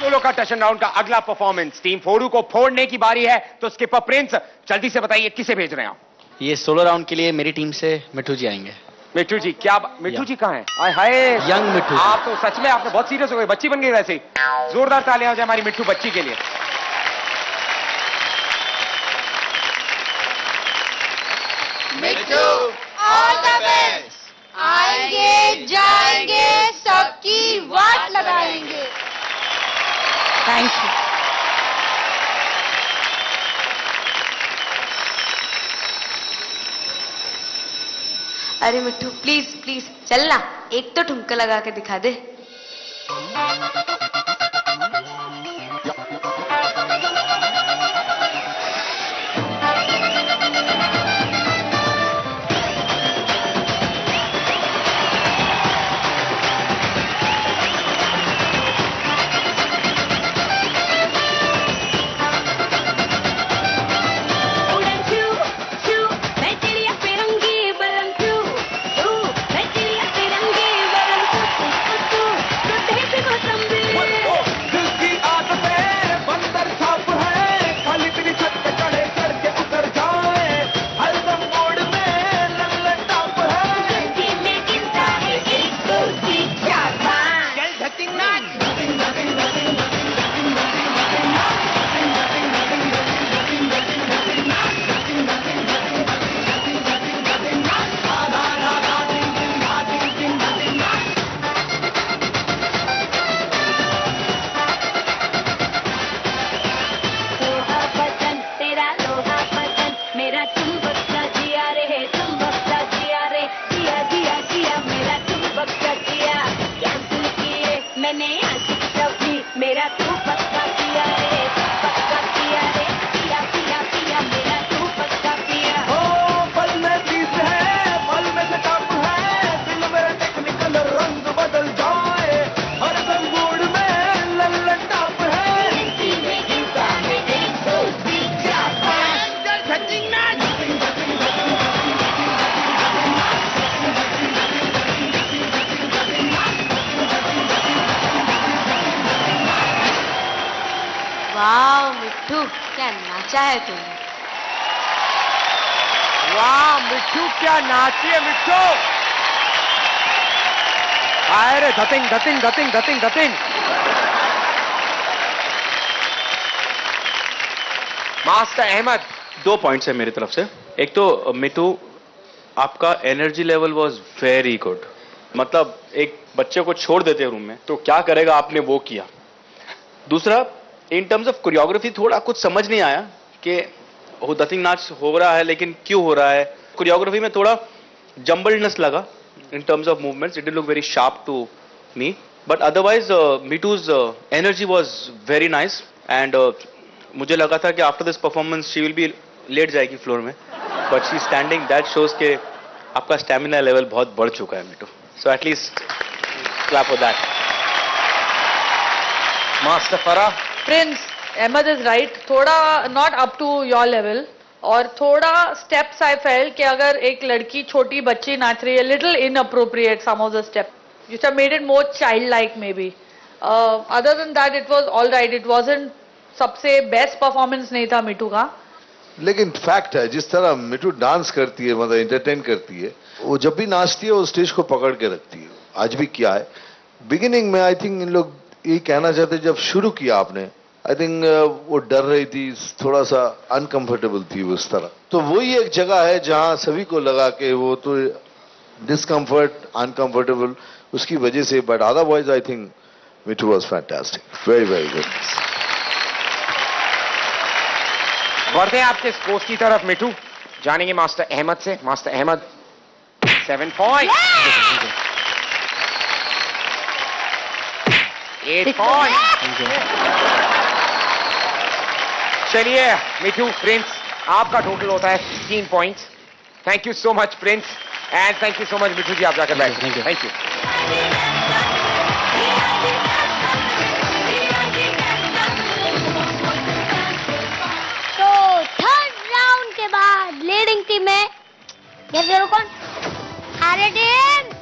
Solo का टशन round का अगला परफॉर्मेंस टीम फोड़ू को फोड़ने की बारी है, तो स्किपर प्रिंस जल्दी से बताइए किसे भेज रहे हैं आप? ये सोलो राउंड के लिए मेरी टीम से मिठू जी आएंगे। मिठू जी, क्या मिठू जी कहाँ हैं? आय हाय, यंग मिठू। आप तो सच में आपने बहुत सीरियस हो गए, बच्ची बन गई वैसे ही। जोरदार तालियां हो जाए हमारी मिठू बच्ची के लिए। मिठू ऑल द बेस्ट। आएंगे जाएंगे सबकी वाट लगाएंगे। Thank you. अरे मिठू प्लीज प्लीज चल ना, एक तो ठुमका लगा के दिखा दे। मैंने आशिक कभी मेरा तू पक्का किया रे, पक्का किया रे, पिया पिया पिया मेरा तू पक्का पिया। ओ पल में पीस है, पल में से कप है, दिल मेरा टेक्निकल रंग बदल जाए, हर दम मूड में लल्लन टॉप है। में गिरता है एक दो तीन चार पाँच धतिंग नाच। वाह मिठू क्या नाचा है तुमने। वाह मिठू क्या नाची है मिठू। अरे धतिंग धतिंग धतिंग धतिंग धतिंग। मास्टर अहमद, 2 पॉइंट्स है मेरी तरफ से। एक तो मिठू, आपका energy level was very good. मतलब एक बच्चे को छोड़ देते रूम में तो क्या करेगा, आपने वो किया। दूसरा, इन टर्म्स ऑफ कोरियोग्राफी थोड़ा कुछ समझ नहीं आया कि वो दतिंग नाच हो रहा है लेकिन क्यों हो रहा है। कोरियोग्राफी में थोड़ा जंबल्डनेस लगा in terms of movements. It did look very sharp to me, but otherwise Mithu's energy was very nice. And मुझे लगा था कि after this performance she will be लेट जाएगी फ्लोर में, but she standing. That shows के आपका स्टैमिना लेवल बहुत बढ़ चुका है Mithu. So at least clap for that. Master फरा। प्रिंस, अहमद इज राइट, थोड़ा not up to your level, और थोड़ा स्टेप्स आई फेल्ट कि अगर एक लड़की छोटी बच्ची नाच रही है, little inappropriate some of the step, you have made it more child like maybe. Other than that it was all right. It wasn't सबसे बेस्ट परफॉर्मेंस नहीं था मिठू का, लेकिन फैक्ट है जिस तरह मिठू डांस करती है, मतलब एंटरटेन करती है, वो जब भी नाचती है वो स्टेज को पकड़ के रखती है। आज भी किया है। बिगिनिंग में आई थिंक इन लोग ये कहना चाहते, जब शुरू किया आपने, आई थिंक वो डर रही थी, थोड़ा सा अनकंफर्टेबल थी उस तरह। तो वही एक जगह है जहां सभी को लगा कि वो तो डिस्कंफर्ट, अनकंफर्टेबल उसकी वजह से, but otherwise I think Mithu was fantastic, very very good. बढ़ते हैं आपके स्कोर्स की तरफ। मिठू जानेंगे मास्टर अहमद से। Master Ahmed, 7 point, 8 point. चलिए मिठू, प्रिंस, आपका टोटल होता है 16 points. Thank you so much Prince, and thank you so much Mithu ji, आप जाकर बैठे। Thank you. तो थर्ड राउंड के बाद लीडिंग टीम में ये कौन? हमारी टीम